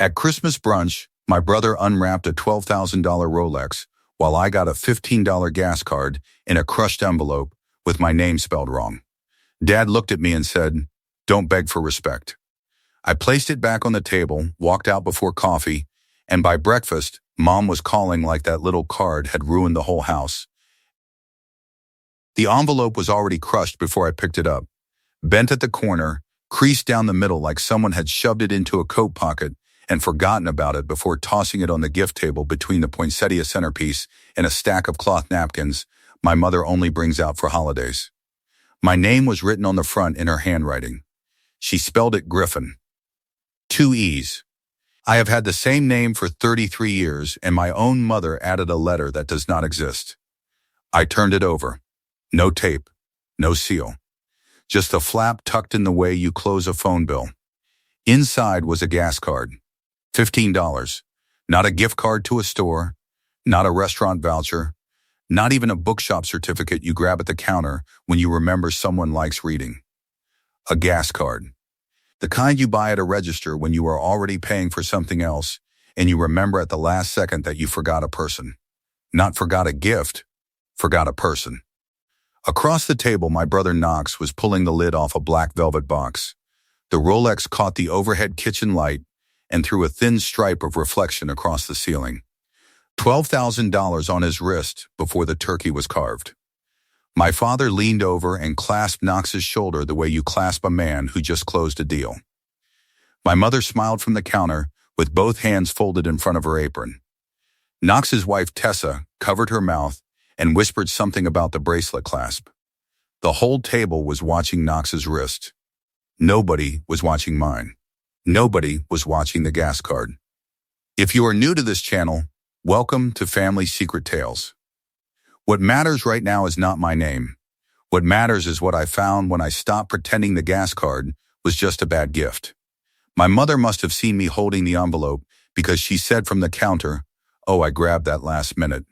At Christmas brunch, my brother unwrapped a $12,000 Rolex while I got a $15 gas card in a crushed envelope with my name spelled wrong. Dad looked at me and said, "Don't beg for respect." I placed it back on the table, walked out before coffee, and by breakfast, Mom was calling like that little card had ruined the whole house. The envelope was already crushed before I picked it up, bent at the corner, creased down the middle like someone had shoved it into a coat pocket and forgotten about it before tossing it on the gift table between the poinsettia centerpiece and a stack of cloth napkins my mother only brings out for holidays. My name was written on the front in her handwriting. She spelled it Griffin. 2 E's. I have had the same name for 33 years, and my own mother added a letter that does not exist. I turned it over. No tape, no seal. Just a flap tucked in the way you close a phone bill. Inside was a gas card. $15. Not a gift card to a store, not a restaurant voucher, not even a bookshop certificate you grab at the counter when you remember someone likes reading. A gas card. The kind you buy at a register when you are already paying for something else and you remember at the last second that you forgot a person. Not forgot a gift, forgot a person. Across the table, my brother Knox was pulling the lid off a black velvet box. The Rolex caught the overhead kitchen light and threw a thin stripe of reflection across the ceiling. $12,000 on his wrist before the turkey was carved. My father leaned over and clasped Knox's shoulder the way you clasp a man who just closed a deal. My mother smiled from the counter with both hands folded in front of her apron. Knox's wife Tessa covered her mouth and whispered something about the bracelet clasp. The whole table was watching Knox's wrist. Nobody was watching mine. Nobody was watching the gas card. If you are new to this channel, welcome to Family Secret Tales. What matters right now is not my name. What matters is what I found when I stopped pretending the gas card was just a bad gift. My mother must have seen me holding the envelope because she said from the counter, "Oh, I grabbed that last minute.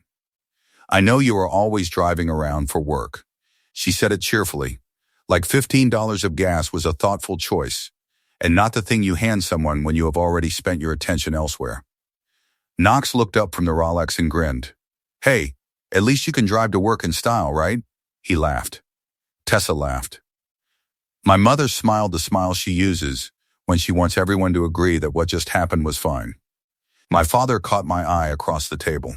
I know you are always driving around for work." She said it cheerfully, like $15 of gas was a thoughtful choice, and not the thing you hand someone when you have already spent your attention elsewhere. Knox looked up from the Rolex and grinned. "Hey, at least you can drive to work in style, right?" He laughed. Tessa laughed. My mother smiled the smile she uses when she wants everyone to agree that what just happened was fine. My father caught my eye across the table.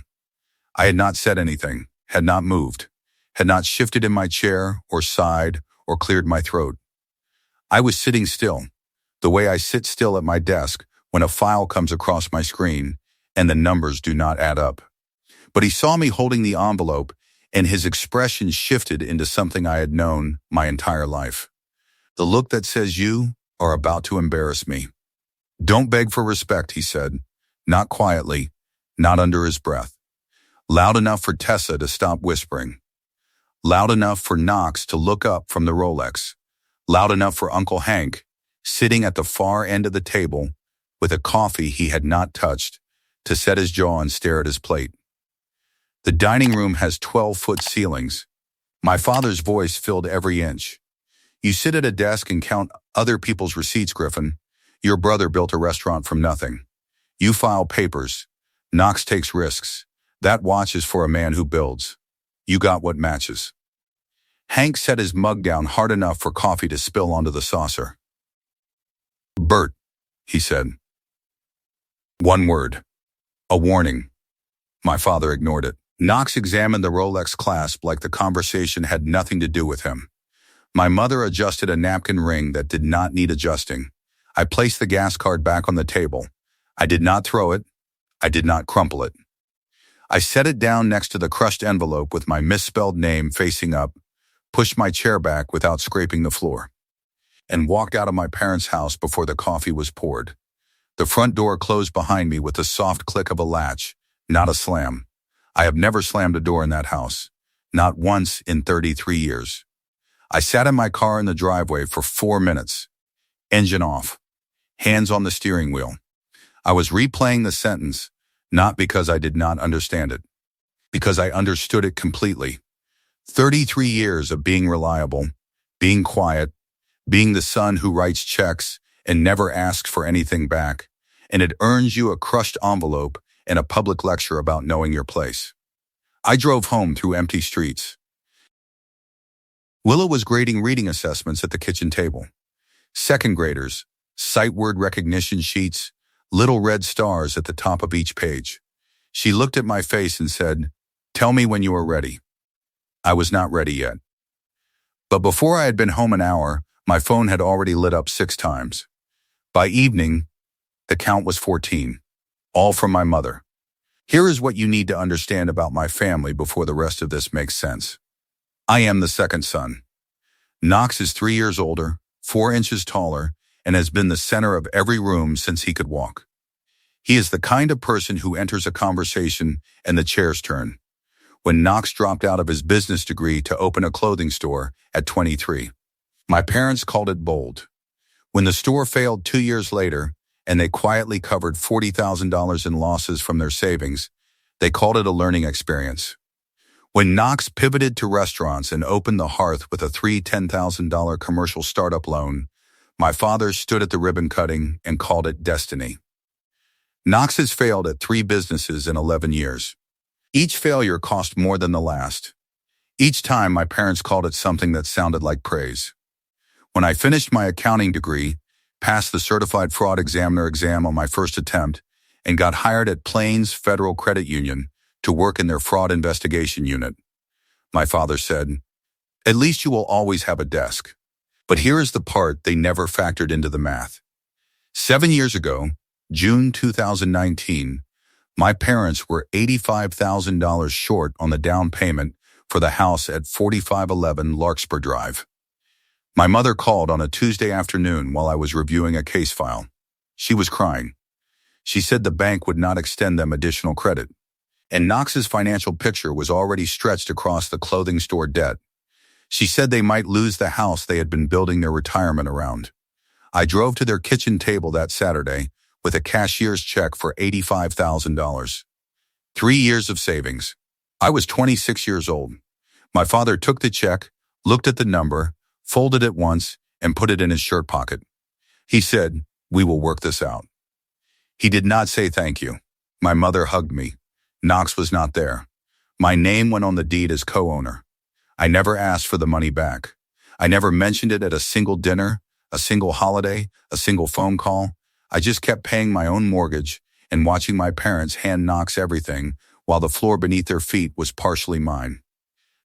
I had not said anything, had not moved, had not shifted in my chair or sighed or cleared my throat. I was sitting still, the way I sit still at my desk when a file comes across my screen and the numbers do not add up. But he saw me holding the envelope, and his expression shifted into something I had known my entire life. The look that says, "You are about to embarrass me." "Don't beg for respect," he said, not quietly, not under his breath. Loud enough for Tessa to stop whispering. Loud enough for Knox to look up from the Rolex. Loud enough for Uncle Hank, sitting at the far end of the table with a coffee he had not touched, to set his jaw and stare at his plate. The dining room has 12-foot ceilings. My father's voice filled every inch. "You sit at a desk and count other people's receipts, Griffin. Your brother built a restaurant from nothing. You file papers. Knox takes risks. That watch is for a man who builds. You got what matches." Hank set his mug down hard enough for coffee to spill onto the saucer. "Bert," he said. One word. A warning. My father ignored it. Knox examined the Rolex clasp like the conversation had nothing to do with him. My mother adjusted a napkin ring that did not need adjusting. I placed the gas card back on the table. I did not throw it. I did not crumple it. I set it down next to the crushed envelope with my misspelled name facing up, pushed my chair back without scraping the floor, and walked out of my parents' house before the coffee was poured. The front door closed behind me with the soft click of a latch, not a slam. I have never slammed a door in that house, not once in 33 years. I sat in my car in the driveway for 4 minutes, engine off, hands on the steering wheel. I was replaying the sentence, not because I did not understand it, because I understood it completely. 33 years of being reliable, being quiet, being the son who writes checks and never asks for anything back, and it earns you a crushed envelope and a public lecture about knowing your place. I drove home through empty streets. Willow was grading reading assessments at the kitchen table. Second graders, sight word recognition sheets, little red stars at the top of each page. She looked at my face and said, "Tell me when you are ready." I was not ready yet. But before I had been home an hour, my phone had already lit up 6 times. By evening, the count was 14, all from my mother. Here is what you need to understand about my family before the rest of this makes sense. I am the second son. Knox is 3 years older, 4 inches taller, and has been the center of every room since he could walk. He is the kind of person who enters a conversation and the chairs turn. When Knox dropped out of his business degree to open a clothing store at 23, my parents called it bold. When the store failed 2 years later, and they quietly covered $40,000 in losses from their savings, they called it a learning experience. When Knox pivoted to restaurants and opened the Hearth with a $10,000 commercial startup loan, my father stood at the ribbon cutting and called it destiny. Knox has failed at 3 businesses in 11 years. Each failure cost more than the last. Each time, my parents called it something that sounded like praise. When I finished my accounting degree, passed the certified fraud examiner exam on my first attempt, and got hired at Plains Federal Credit Union to work in their fraud investigation unit, my father said, "At least you will always have a desk." But here is the part they never factored into the math. 7 years ago, June 2019, my parents were $85,000 short on the down payment for the house at 4511 Larkspur Drive. My mother called on a Tuesday afternoon while I was reviewing a case file. She was crying. She said the bank would not extend them additional credit, and Knox's financial picture was already stretched across the clothing store debt. She said they might lose the house they had been building their retirement around. I drove to their kitchen table that Saturday with a cashier's check for $85,000. 3 years of savings. I was 26 years old. My father took the check, looked at the number, folded it once, and put it in his shirt pocket. He said, "We will work this out." He did not say thank you. My mother hugged me. Knox was not there. My name went on the deed as co-owner. I never asked for the money back. I never mentioned it at a single dinner, a single holiday, a single phone call. I just kept paying my own mortgage and watching my parents hand Knox everything while the floor beneath their feet was partially mine.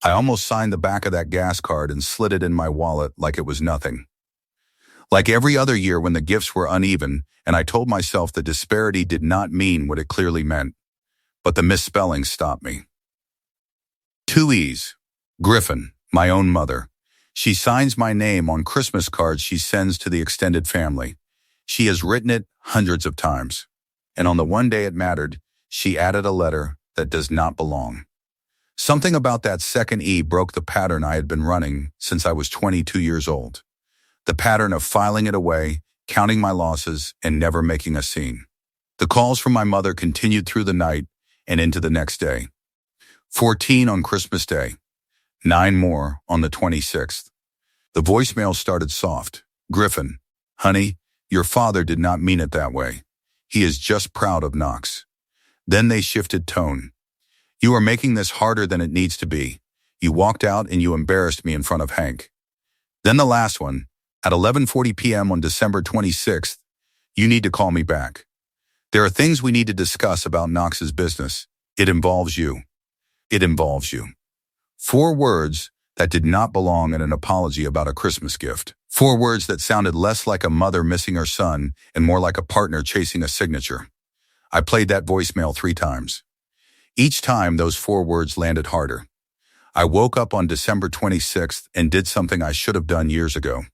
I almost signed the back of that gas card and slid it in my wallet like it was nothing. Like every other year when the gifts were uneven, and I told myself the disparity did not mean what it clearly meant. But the misspelling stopped me. 2 E's. Griffin, my own mother. She signs my name on Christmas cards she sends to the extended family. She has written it hundreds of times. And on the one day it mattered, she added a letter that does not belong. Something about that second E broke the pattern I had been running since I was 22 years old. The pattern of filing it away, counting my losses, and never making a scene. The calls from my mother continued through the night and into the next day. 14 on Christmas Day. 9 more on the 26th. The voicemail started soft. "Griffin, honey, your father did not mean it that way. He is just proud of Knox." Then they shifted tone. "You are making this harder than it needs to be. You walked out and you embarrassed me in front of Hank." Then the last one, at 11:40 p.m. on December 26th, "You need to call me back. There are things we need to discuss about Knox's business. It involves you. It involves you." 4 words that did not belong in an apology about a Christmas gift. 4 words that sounded less like a mother missing her son and more like a partner chasing a signature. I played that voicemail 3 times. Each time, those 4 words landed harder. I woke up on December 26th and did something I should have done years ago.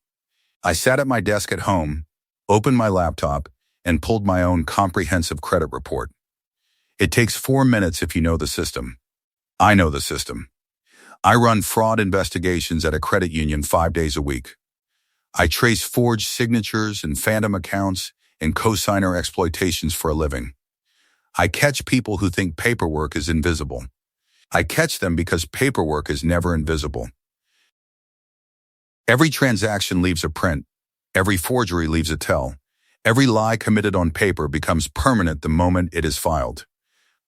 I sat at my desk at home, opened my laptop, and pulled my own comprehensive credit report. It takes 4 minutes if you know the system. I know the system. I run fraud investigations at a credit union 5 days a week. I trace forged signatures and phantom accounts and cosigner exploitations for a living. I catch people who think paperwork is invisible. I catch them because paperwork is never invisible. Every transaction leaves a print. Every forgery leaves a tell. Every lie committed on paper becomes permanent the moment it is filed.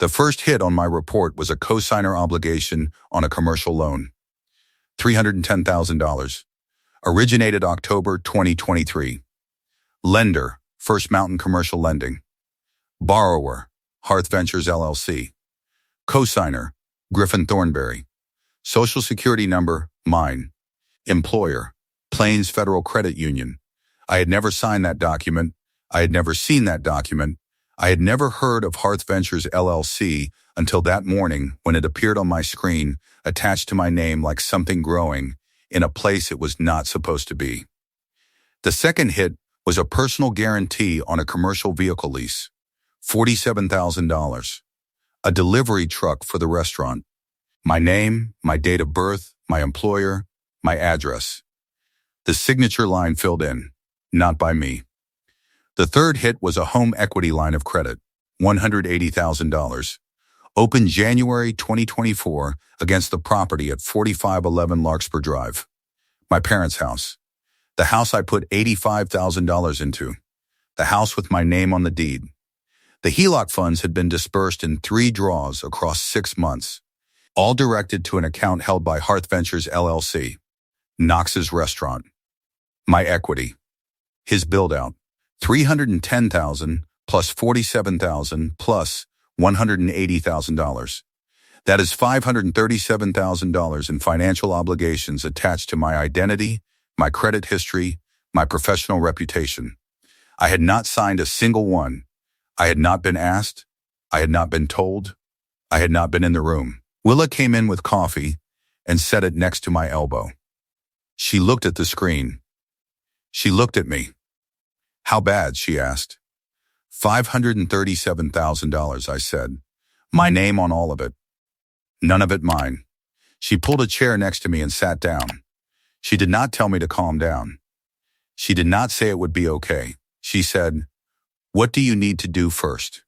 The first hit on my report was a cosigner obligation on a commercial loan. $310,000. Originated October 2023. Lender, First Mountain Commercial Lending. Borrower, Hearth Ventures LLC. Cosigner, Griffin Thornberry. Social Security number, mine. Employer, Plains Federal Credit Union. I had never signed that document. I had never seen that document. I had never heard of Hearth Ventures LLC until that morning when it appeared on my screen, attached to my name like something growing, in a place it was not supposed to be. The second hit was a personal guarantee on a commercial vehicle lease. $47,000. A delivery truck for the restaurant. My name, my date of birth, my employer, my address. The signature line filled in, not by me. The third hit was a home equity line of credit, $180,000. Opened January 2024 against the property at 4511 Larkspur Drive. My parents' house. The house I put $85,000 into. The house with my name on the deed. The HELOC funds had been dispersed in 3 draws across 6 months, all directed to an account held by Hearth Ventures LLC. Knox's restaurant. My equity. His build-out. $310,000 plus $47,000 plus $180,000. That is $537,000 in financial obligations attached to my identity, my credit history, my professional reputation. I had not signed a single one. I had not been asked. I had not been told. I had not been in the room. Willa came in with coffee and set it next to my elbow. She looked at the screen. She looked at me. How bad? She asked. $537,000, I said. My name on all of it. None of it mine. She pulled a chair next to me and sat down. She did not tell me to calm down. She did not say it would be okay. She said, "What do you need to do first?"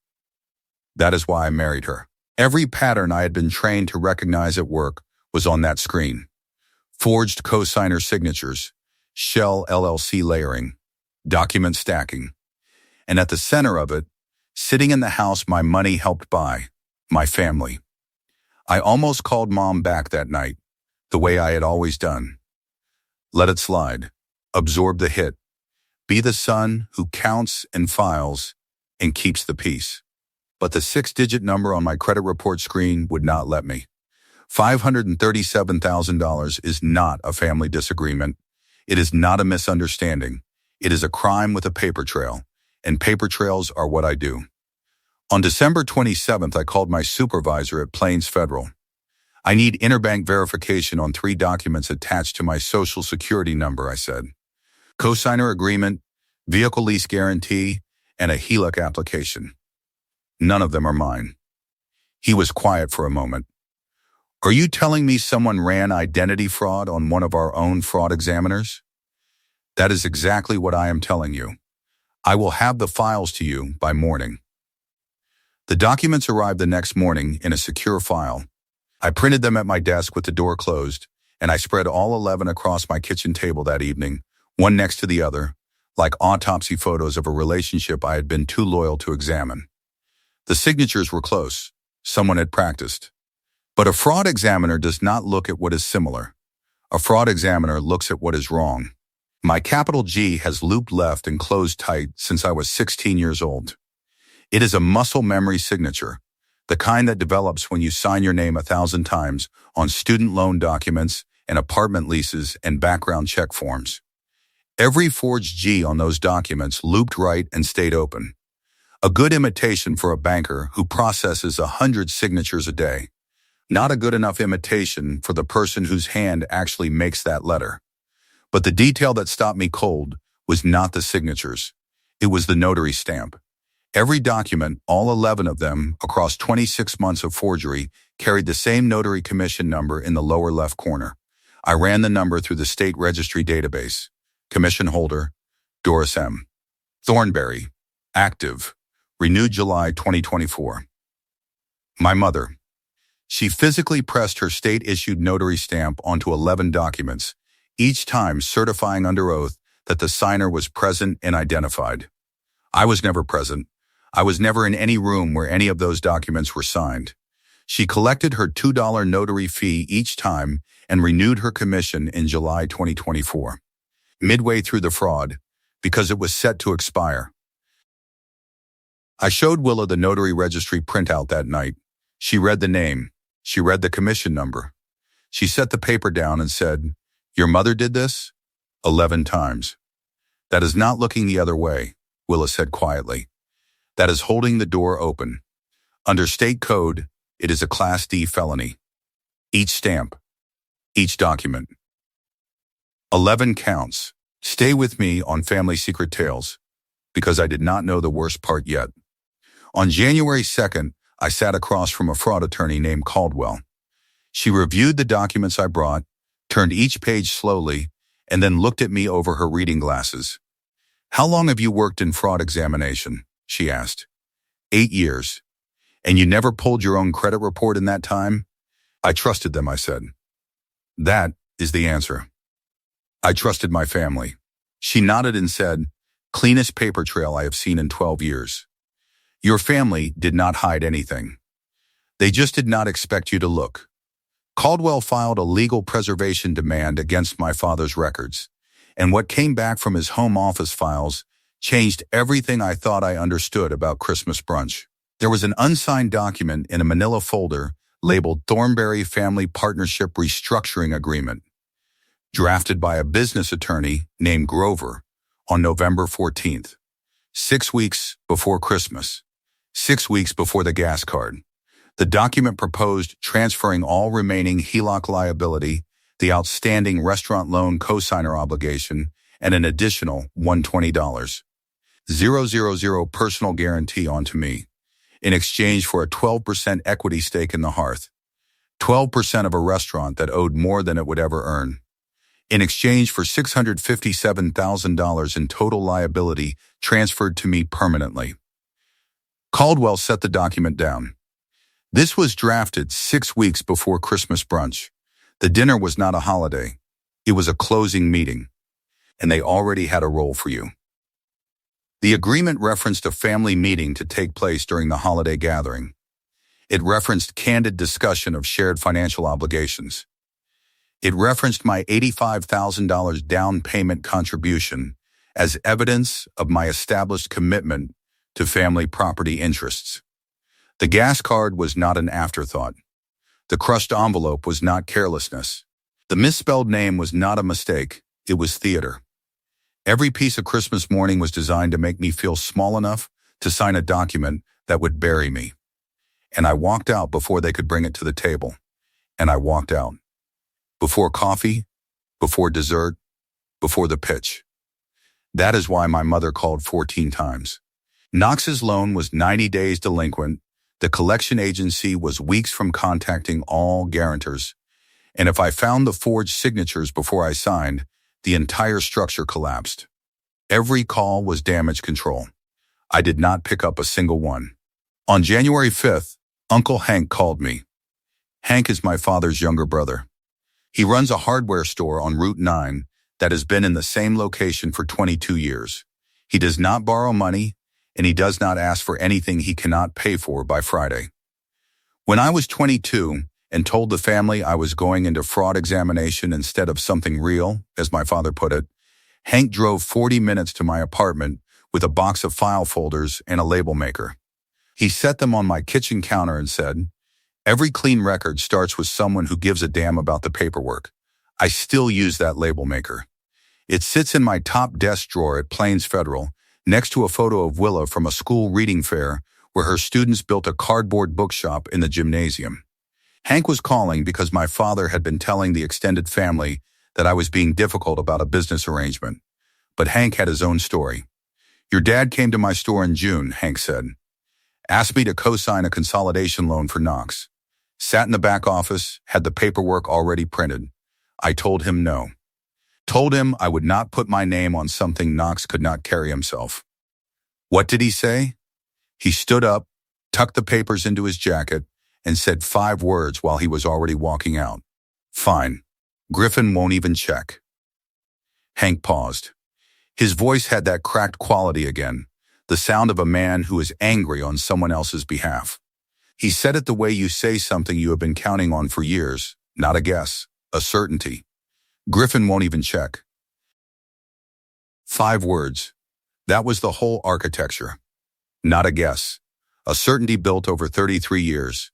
That is why I married her. Every pattern I had been trained to recognize at work was on that screen. Forged cosigner signatures, Shell LLC layering, document stacking. And at the center of it, sitting in the house my money helped buy, my family. I almost called Mom back that night, the way I had always done. Let it slide. Absorb the hit. Be the son who counts and files and keeps the peace. But the 6-digit number on my credit report screen would not let me. $537,000 is not a family disagreement. It is not a misunderstanding. It is a crime with a paper trail, and paper trails are what I do. On December 27th, I called my supervisor at Plains Federal. I need interbank verification on 3 documents attached to my Social Security number, I said. Cosigner agreement, vehicle lease guarantee, and a HELOC application. None of them are mine. He was quiet for a moment. Are you telling me someone ran identity fraud on one of our own fraud examiners? That is exactly what I am telling you. I will have the files to you by morning. The documents arrived the next morning in a secure file. I printed them at my desk with the door closed, and I spread all 11 across my kitchen table that evening, one next to the other, like autopsy photos of a relationship I had been too loyal to examine. The signatures were close. Someone had practiced. But a fraud examiner does not look at what is similar. A fraud examiner looks at what is wrong. My capital G has looped left and closed tight since I was 16 years old. It is a muscle memory signature, the kind that develops when you sign your name 1,000 times on student loan documents and apartment leases and background check forms. Every forged G on those documents looped right and stayed open. A good imitation for a banker who processes 100 signatures a day. Not a good enough imitation for the person whose hand actually makes that letter. But the detail that stopped me cold was not the signatures. It was the notary stamp. Every document, all 11 of them, across 26 months of forgery, carried the same notary commission number in the lower left corner. I ran the number through the state registry database. Commission holder, Doris M. Thornberry. Active. Renewed July 2024. My mother. She physically pressed her state-issued notary stamp onto 11 documents, each time certifying under oath that the signer was present and identified. I was never present. I was never in any room where any of those documents were signed. She collected her $2 notary fee each time and renewed her commission in July 2024. Midway through the fraud, because it was set to expire. I showed Willa the notary registry printout that night. She read the name. She read the commission number. She set the paper down and said, "Your mother did this?" 11 times. "That is not looking the other way," Willa said quietly. "That is holding the door open. Under state code, it is a Class D felony. Each stamp. Each document." 11 counts. Stay with me on Family Secret Tales, because I did not know the worst part yet. On January 2nd, I sat across from a fraud attorney named Caldwell. She reviewed the documents I brought, turned each page slowly, and then looked at me over her reading glasses. "How long have you worked in fraud examination?" she asked. 8 years. "And you never pulled your own credit report in that time?" "I trusted them," I said. "That is the answer. I trusted my family." She nodded and said, "Cleanest paper trail I have seen in 12 years. Your family did not hide anything. They just did not expect you to look." Caldwell filed a legal preservation demand against my father's records, and what came back from his home office files changed everything I thought I understood about Christmas brunch. There was an unsigned document in a manila folder labeled Thornberry Family Partnership Restructuring Agreement, drafted by a business attorney named Grover on November 14th, 6 weeks before Christmas, 6 weeks before the gas card. The document proposed transferring all remaining HELOC liability, the outstanding restaurant loan cosigner obligation, and an additional $120,000 personal guarantee onto me, in exchange for a 12% equity stake in the hearth, 12% of a restaurant that owed more than it would ever earn, in exchange for $657,000 in total liability transferred to me permanently. Caldwell set the document down. This was drafted 6 weeks before Christmas brunch. The dinner was not a holiday. It was a closing meeting, and they already had a role for you. The agreement referenced a family meeting to take place during the holiday gathering. It referenced candid discussion of shared financial obligations. It referenced my $85,000 down payment contribution as evidence of my established commitment to family property interests. The gas card was not an afterthought. The crushed envelope was not carelessness. The misspelled name was not a mistake. It was theater. Every piece of Christmas morning was designed to make me feel small enough to sign a document that would bury me. And I walked out before they could bring it to the table. And I walked out. Before coffee, before dessert, before the pitch. That is why my mother called 14 times. Knox's loan was 90 days delinquent. The collection agency was weeks from contacting all guarantors. And if I found the forged signatures before I signed, the entire structure collapsed. Every call was damage control. I did not pick up a single one. On January 5th, Uncle Hank called me. Hank is my father's younger brother. He runs a hardware store on Route 9 that has been in the same location for 22 years. He does not borrow money, and he does not ask for anything he cannot pay for by Friday. When I was 22 and told the family I was going into fraud examination instead of something real, as my father put it, Hank drove 40 minutes to my apartment with a box of file folders and a label maker. He set them on my kitchen counter and said, "Every clean record starts with someone who gives a damn about the paperwork." I still use that label maker. It sits in my top desk drawer at Plains Federal, next to a photo of Willa from a school reading fair where her students built a cardboard bookshop in the gymnasium. Hank was calling because my father had been telling the extended family that I was being difficult about a business arrangement. But Hank had his own story. "Your dad came to my store in June," Hank said. "Asked me to co-sign a consolidation loan for Knox. Sat in the back office, had the paperwork already printed. I told him no. Told him I would not put my name on something Knox could not carry himself." What did he say? He stood up, tucked the papers into his jacket, and said 5 words while he was already walking out. "Fine. Griffin won't even check." Hank paused. His voice had that cracked quality again, the sound of a man who is angry on someone else's behalf. He said it the way you say something you have been counting on for years, not a guess, a certainty. Griffin won't even check. 5 words. That was the whole architecture. Not a guess. A certainty built over 33 years.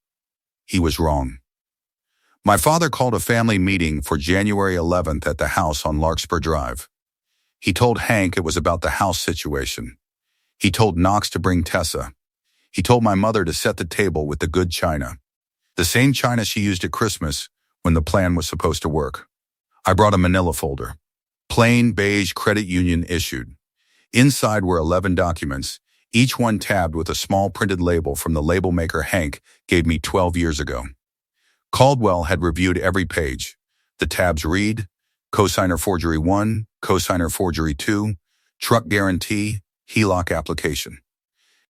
He was wrong. My father called a family meeting for January 11th at the house on Larkspur Drive. He told Hank it was about the house situation. He told Knox to bring Tessa. He told my mother to set the table with the good china. The same china she used at Christmas when the plan was supposed to work. I brought a manila folder. Plain beige credit union issued. Inside were 11 documents, each one tabbed with a small printed label from the label maker Hank gave me 12 years ago. Caldwell had reviewed every page. The tabs read, cosigner forgery 1, cosigner forgery 2, truck guarantee, HELOC application.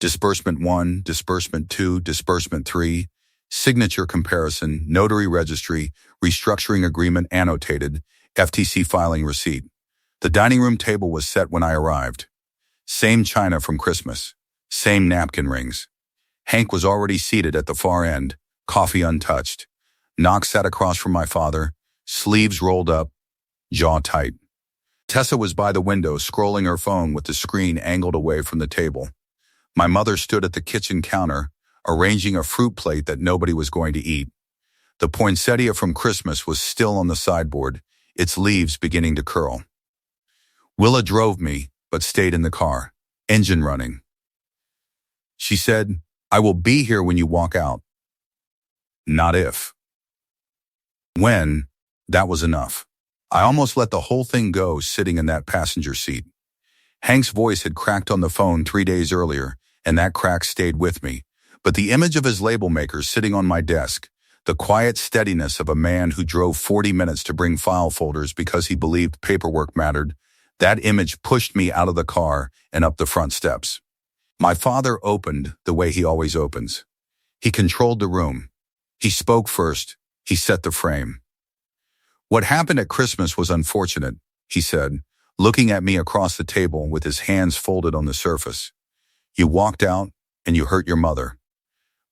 Disbursement 1, disbursement 2, disbursement 3, signature comparison, notary registry, restructuring agreement annotated, FTC filing receipt. The dining room table was set when I arrived. Same china from Christmas. Same napkin rings. Hank was already seated at the far end, coffee untouched. Knox sat across from my father, sleeves rolled up, jaw tight. Tessa was by the window scrolling her phone with the screen angled away from the table. My mother stood at the kitchen counter, arranging a fruit plate that nobody was going to eat. The poinsettia from Christmas was still on the sideboard, its leaves beginning to curl. Willa drove me, but stayed in the car, engine running. She said, "I will be here when you walk out." Not if. When, that was enough. I almost let the whole thing go sitting in that passenger seat. Hank's voice had cracked on the phone 3 days earlier, and that crack stayed with me. But the image of his label maker sitting on my desk, the quiet steadiness of a man who drove 40 minutes to bring file folders because he believed paperwork mattered, that image pushed me out of the car and up the front steps. My father opened the way he always opens. He controlled the room. He spoke first. He set the frame. "What happened at Christmas was unfortunate," he said, looking at me across the table with his hands folded on the surface. "You walked out and you hurt your mother.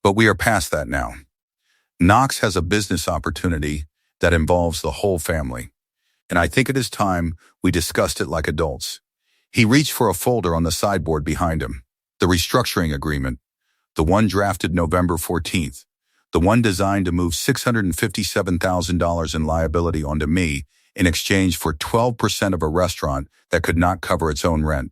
But we are past that now. Knox has a business opportunity that involves the whole family. And I think it is time we discussed it like adults." He reached for a folder on the sideboard behind him. The restructuring agreement, the one drafted November 14th, the one designed to move $657,000 in liability onto me in exchange for 12% of a restaurant that could not cover its own rent.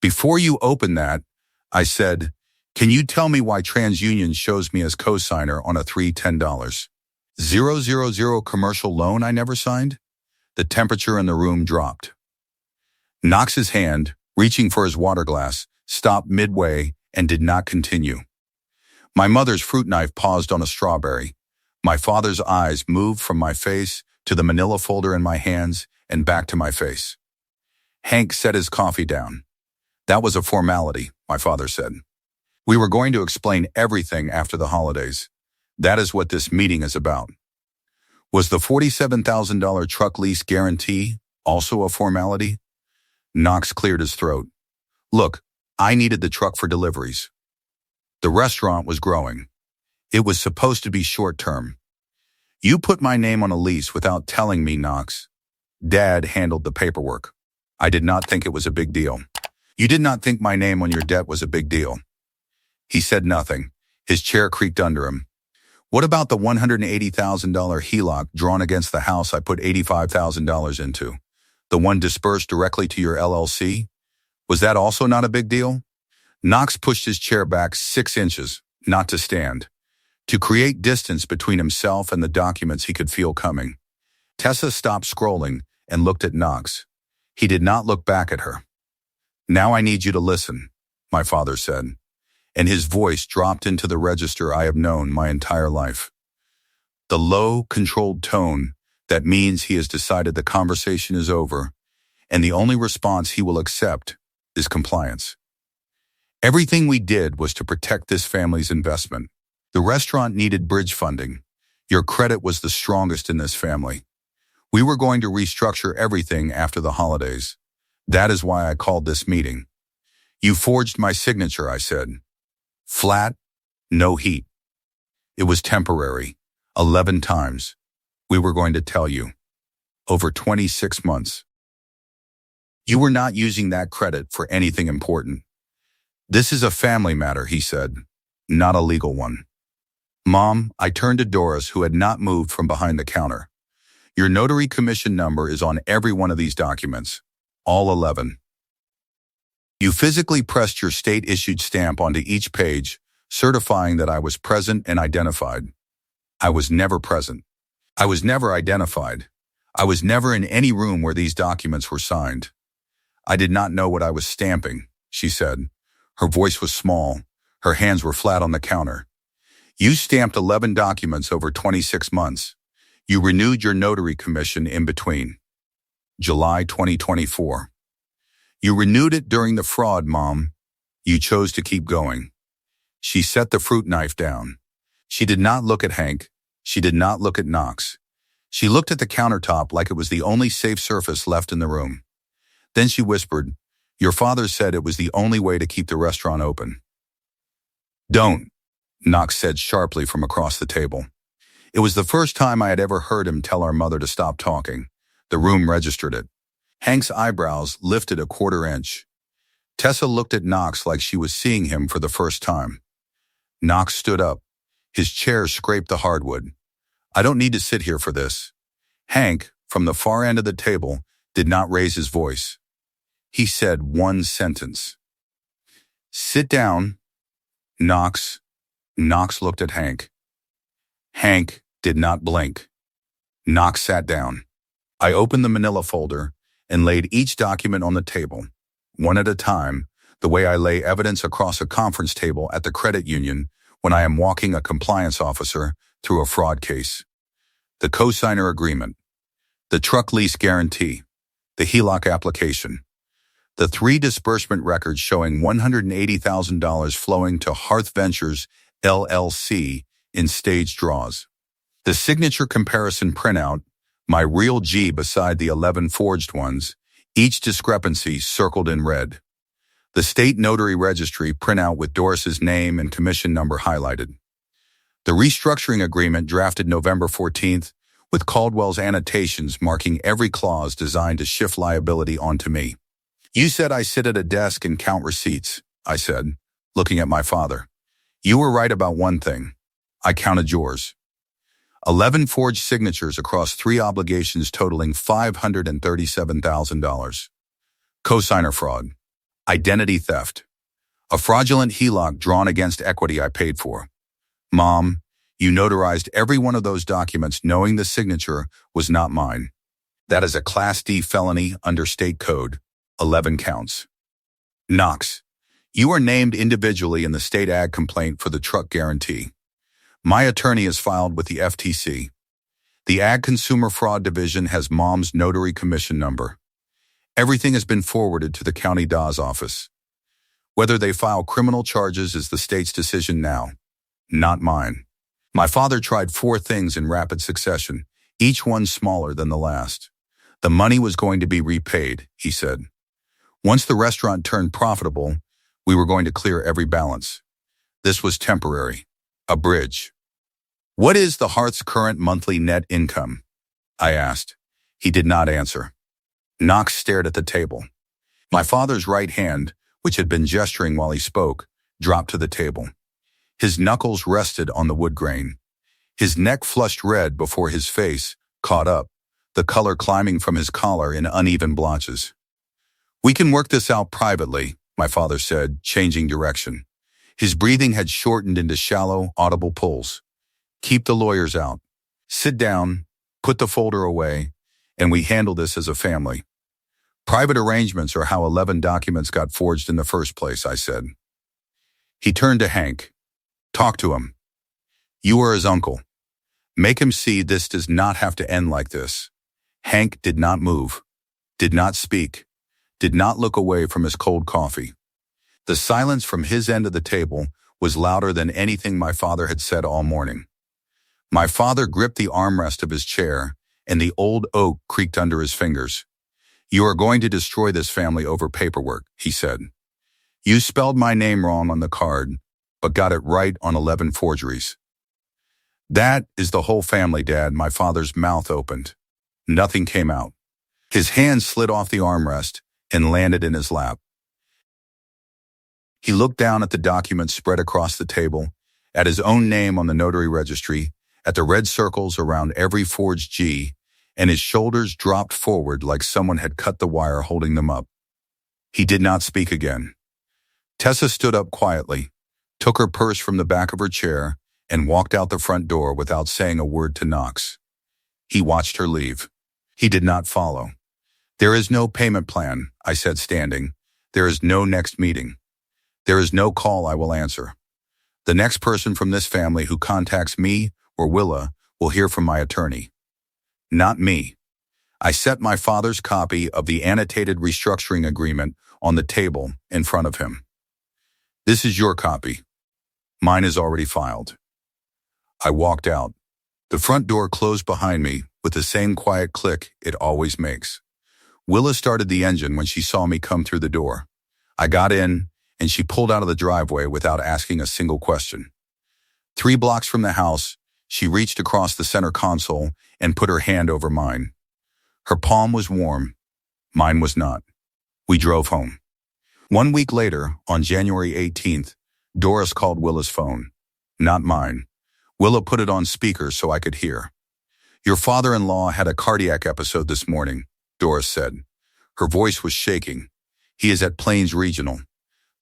"Before you open that," I said, "can you tell me why TransUnion shows me as cosigner on a $310,000 commercial loan I never signed?" The temperature in the room dropped. Knox's hand, reaching for his water glass, stopped midway and did not continue. My mother's fruit knife paused on a strawberry. My father's eyes moved from my face to the manila folder in my hands and back to my face. Hank set his coffee down. "That was a formality," my father said. "We were going to explain everything after the holidays. That is what this meeting is about." Was the $47,000 truck lease guarantee also a formality? Knox cleared his throat. "Look, I needed the truck for deliveries. The restaurant was growing. It was supposed to be short-term. You put my name on a lease without telling me, Knox. Dad handled the paperwork. I did not think it was a big deal. You did not think my name on your debt was a big deal." He said nothing. His chair creaked under him. "What about the $180,000 HELOC drawn against the house I put $85,000 into? The one dispersed directly to your LLC? Was that also not a big deal?" Knox pushed his chair back 6 inches, not to stand, to create distance between himself and the documents he could feel coming. Tessa stopped scrolling and looked at Knox. He did not look back at her. "Now I need you to listen," my father said, and his voice dropped into the register I have known my entire life. The low, controlled tone that means he has decided the conversation is over, and the only response he will accept is compliance. Everything we did was to protect this family's investment. The restaurant needed bridge funding. Your credit was the strongest in this family. We were going to restructure everything after the holidays. That is why I called this meeting. You forged my signature, I said. Flat, no heat. It was temporary. 11 times. We were going to tell you. Over 26 months. You were not using that credit for anything important. This is a family matter, he said, not a legal one. Mom, I turned to Doris, who had not moved from behind the counter. Your notary commission number is on every one of these documents. All 11. You physically pressed your state-issued stamp onto each page, certifying that I was present and identified. I was never present. I was never identified. I was never in any room where these documents were signed. I did not know what I was stamping, she said. Her voice was small. Her hands were flat on the counter. You stamped 11 documents over 26 months. You renewed your notary commission in between. July 2024. You renewed it during the fraud, Mom. You chose to keep going. She set the fruit knife down. She did not look at Hank. She did not look at Knox. She looked at the countertop like it was the only safe surface left in the room. Then she whispered, Your father said it was the only way to keep the restaurant open. Don't, Knox said sharply from across the table. It was the first time I had ever heard him tell our mother to stop talking. The room registered it. Hank's eyebrows lifted a quarter inch. Tessa looked at Knox like she was seeing him for the first time. Knox stood up. His chair scraped the hardwood. I don't need to sit here for this. Hank, from the far end of the table, did not raise his voice. He said one sentence. Sit down, Knox. Knox looked at Hank. Hank did not blink. Knox sat down. I opened the manila folder and laid each document on the table, one at a time, the way I lay evidence across a conference table at the credit union when I am walking a compliance officer through a fraud case. The cosigner agreement, the truck lease guarantee, the HELOC application, the 3 disbursement records showing $180,000 flowing to Hearth Ventures, LLC, in staged draws. The signature comparison printout, my real G beside the 11 forged ones, each discrepancy circled in red. The state notary registry printout with Doris's name and commission number highlighted. The restructuring agreement drafted November 14th, with Caldwell's annotations marking every clause designed to shift liability onto me. You said I sit at a desk and count receipts, I said, looking at my father. You were right about one thing. I counted yours. 11 forged signatures across 3 obligations totaling $537,000. Cosigner fraud. Identity theft. A fraudulent HELOC drawn against equity I paid for. Mom, you notarized every one of those documents knowing the signature was not mine. That is a Class D felony under state code. 11 counts. Knox, you are named individually in the state ag complaint for the truck guarantee. My attorney is filed with the FTC. The Ag Consumer Fraud Division has Mom's notary commission number. Everything has been forwarded to the county DA's office. Whether they file criminal charges is the state's decision now, not mine. My father tried 4 things in rapid succession, each one smaller than the last. The money was going to be repaid, he said. Once the restaurant turned profitable, we were going to clear every balance. This was temporary. A bridge. What is the Hearth's current monthly net income? I asked. He did not answer. Knox stared at the table. My father's right hand, which had been gesturing while he spoke, dropped to the table. His knuckles rested on the wood grain. His neck flushed red before his face caught up, the color climbing from his collar in uneven blotches. We can work this out privately, my father said, changing direction. His breathing had shortened into shallow, audible pulls. Keep the lawyers out. Sit down, put the folder away, and we handle this as a family. Private arrangements are how 11 documents got forged in the first place, I said. He turned to Hank. Talk to him. You are his uncle. Make him see this does not have to end like this. Hank did not move, did not speak, did not look away from his cold coffee. The silence from his end of the table was louder than anything my father had said all morning. My father gripped the armrest of his chair, and the old oak creaked under his fingers. You are going to destroy this family over paperwork, he said. You spelled my name wrong on the card, but got it right on 11 forgeries. That is the whole family, Dad. My father's mouth opened. Nothing came out. His hand slid off the armrest and landed in his lap. He looked down at the documents spread across the table, at his own name on the notary registry, at the red circles around every forged G, and his shoulders dropped forward like someone had cut the wire holding them up. He did not speak again. Tessa stood up quietly, took her purse from the back of her chair, and walked out the front door without saying a word to Knox. He watched her leave. He did not follow. There is no payment plan, I said, standing. There is no next meeting. There is no call I will answer. The next person from this family who contacts me or Willa will hear from my attorney. Not me. I set my father's copy of the annotated restructuring agreement on the table in front of him. This is your copy. Mine is already filed. I walked out. The front door closed behind me with the same quiet click it always makes. Willa started the engine when she saw me come through the door. I got in, and she pulled out of the driveway without asking a single question. 3 blocks from the house, she reached across the center console and put her hand over mine. Her palm was warm. Mine was not. We drove home. 1 week later, on January 18th, Doris called Willa's phone. Not mine. Willa put it on speaker so I could hear. Your father-in-law had a cardiac episode this morning, Doris said. Her voice was shaking. He is at Plains Regional.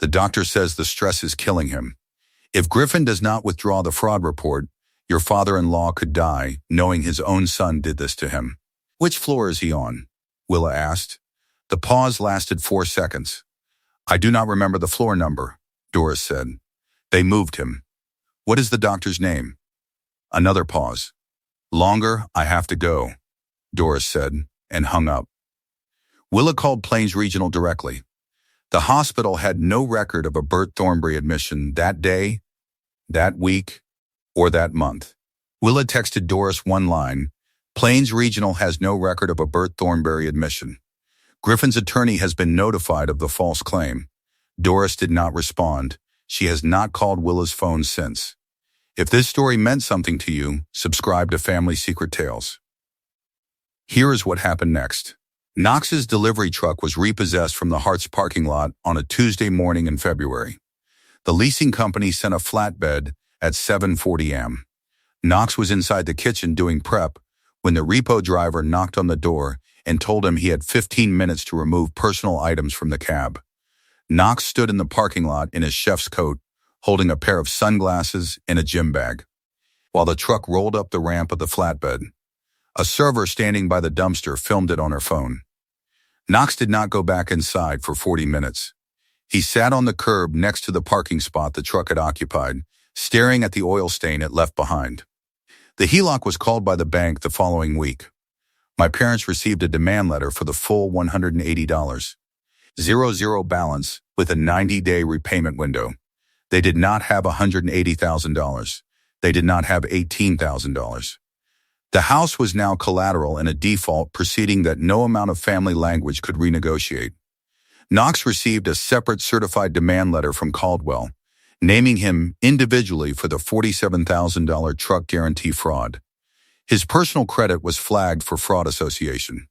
The doctor says the stress is killing him. If Griffin does not withdraw the fraud report, your father-in-law could die knowing his own son did this to him. Which floor is he on? Willa asked. The pause lasted 4 seconds. I do not remember the floor number, Doris said. They moved him. What is the doctor's name? Another pause. Longer, I have to go, Doris said, and hung up. Willa called Plains Regional directly. The hospital had no record of a Bert Thornberry admission that day, that week, or that month. Willa texted Doris one line, Plains Regional has no record of a Bert Thornberry admission. Griffin's attorney has been notified of the false claim. Doris did not respond. She has not called Willa's phone since. If this story meant something to you, subscribe to Family Secret Tales. Here is what happened next. Knox's delivery truck was repossessed from the Hart's parking lot on a Tuesday morning in February. The leasing company sent a flatbed at 7:40 a.m. Knox was inside the kitchen doing prep when the repo driver knocked on the door and told him he had 15 minutes to remove personal items from the cab. Knox stood in the parking lot in his chef's coat, holding a pair of sunglasses and a gym bag. While the truck rolled up the ramp of the flatbed, a server standing by the dumpster filmed it on her phone. Knox did not go back inside for 40 minutes. He sat on the curb next to the parking spot the truck had occupied, staring at the oil stain it left behind. The HELOC was called by the bank the following week. My parents received a demand letter for the full $180. 0 balance with a 90-day repayment window. They did not have $180,000. They did not have $18,000. The house was now collateral in a default proceeding that no amount of family language could renegotiate. Knox received a separate certified demand letter from Caldwell, naming him individually for the $47,000 truck guarantee fraud. His personal credit was flagged for fraud association.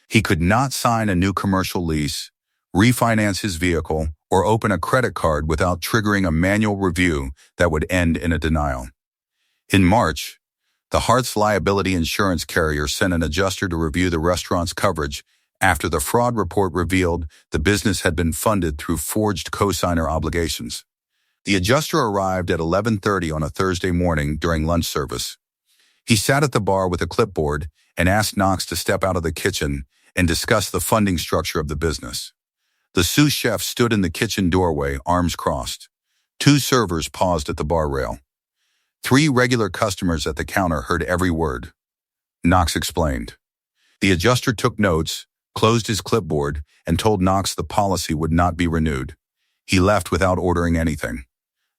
He could not sign a new commercial lease, refinance his vehicle, or open a credit card without triggering a manual review that would end in a denial. In March, the Hart's liability insurance carrier sent an adjuster to review the restaurant's coverage after the fraud report revealed the business had been funded through forged cosigner obligations. The adjuster arrived at 11:30 on a Thursday morning during lunch service. He sat at the bar with a clipboard and asked Knox to step out of the kitchen and discuss the funding structure of the business. The sous chef stood in the kitchen doorway, arms crossed. 2 servers paused at the bar rail. 3 regular customers at the counter heard every word. Knox explained. The adjuster took notes, closed his clipboard, and told Knox the policy would not be renewed. He left without ordering anything.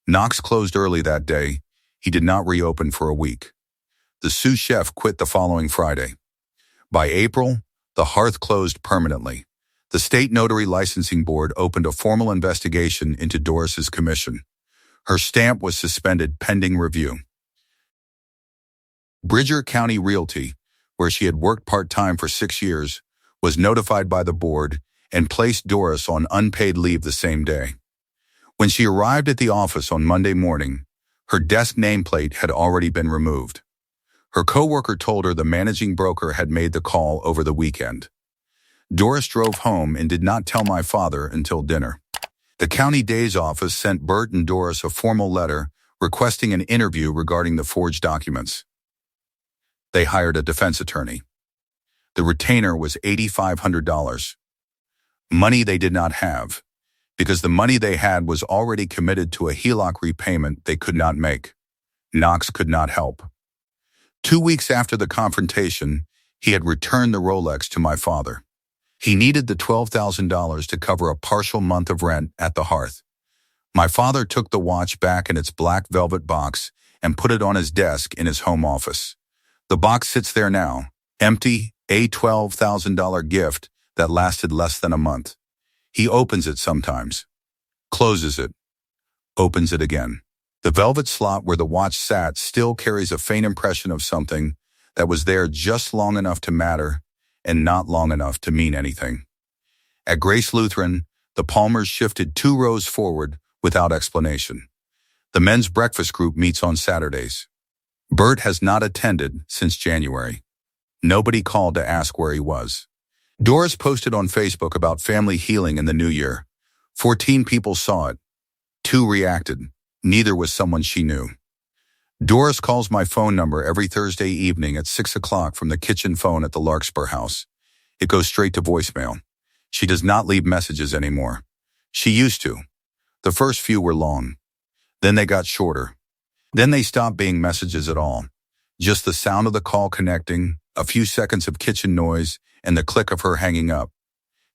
Knox closed early that day. He did not reopen for a week. The sous chef quit the following Friday. By April, the Hearth closed permanently. The State Notary Licensing Board opened a formal investigation into Doris's commission. Her stamp was suspended pending review. Bridger County Realty, where she had worked part-time for 6 years, was notified by the board and placed Doris on unpaid leave the same day. When she arrived at the office on Monday morning, her desk nameplate had already been removed. Her coworker told her the managing broker had made the call over the weekend. Doris drove home and did not tell my father until dinner. The county days office sent Bert and Doris a formal letter requesting an interview regarding the forged documents. They hired a defense attorney. The retainer was $8,500. Money they did not have, because the money they had was already committed to a HELOC repayment they could not make. Knox could not help. 2 weeks after the confrontation, he had returned the Rolex to my father. He needed the $12,000 to cover a partial month of rent at the hearth. My father took the watch back in its black velvet box and put it on his desk in his home office. The box sits there now, empty, a $12,000 gift that lasted less than a month. He opens it sometimes, closes it, opens it again. The velvet slot where the watch sat still carries a faint impression of something that was there just long enough to matter and not long enough to mean anything. At Grace Lutheran, the Palmers shifted 2 rows forward without explanation. The men's breakfast group meets on Saturdays. Bert has not attended since January. Nobody called to ask where he was. Doris posted on Facebook about family healing in the new year. 14 people saw it. 2 reacted. Neither was someone she knew. Doris calls my phone number every Thursday evening at 6 o'clock from the kitchen phone at the Larkspur house. It goes straight to voicemail. She does not leave messages anymore. She used to. The first few were long. Then they got shorter. Then they stopped being messages at all. Just the sound of the call connecting, a few seconds of kitchen noise, and the click of her hanging up.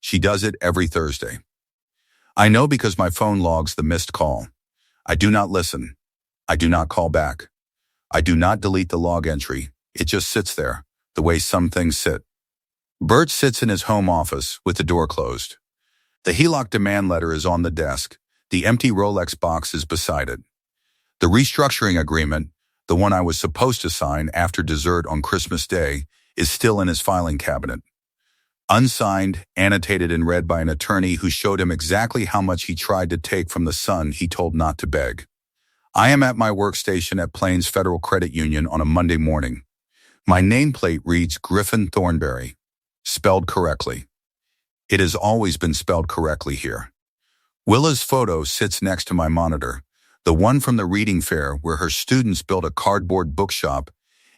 She does it every Thursday. I know because my phone logs the missed call. I do not listen. I do not call back. I do not delete the log entry. It just sits there, the way some things sit. Bert sits in his home office with the door closed. The HELOC demand letter is on the desk. The empty Rolex box is beside it. The restructuring agreement, the one I was supposed to sign after dessert on Christmas Day, is still in his filing cabinet. Unsigned, annotated and read by an attorney who showed him exactly how much he tried to take from the son he told not to beg. I am at my workstation at Plains Federal Credit Union on a Monday morning. My nameplate reads Griffin Thornberry, spelled correctly. It has always been spelled correctly here. Willa's photo sits next to my monitor, the one from the reading fair where her students built a cardboard bookshop,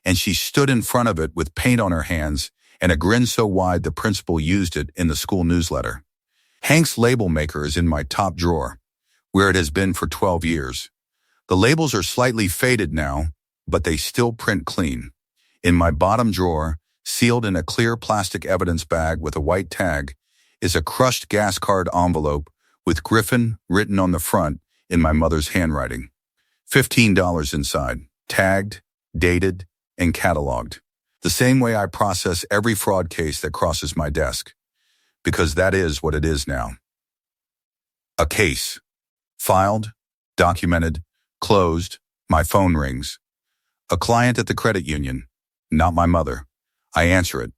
and she stood in front of it with paint on her hands and a grin so wide the principal used it in the school newsletter. Hank's label maker is in my top drawer, where it has been for 12 years. The labels are slightly faded now, but they still print clean. In my bottom drawer, sealed in a clear plastic evidence bag with a white tag, is a crushed gas card envelope with Griffin written on the front in my mother's handwriting. $15 inside, tagged, dated, and cataloged. The same way I process every fraud case that crosses my desk. Because that is what it is now. A case. Filed, documented, closed, my phone rings. A client at the credit union, not my mother. I answer it.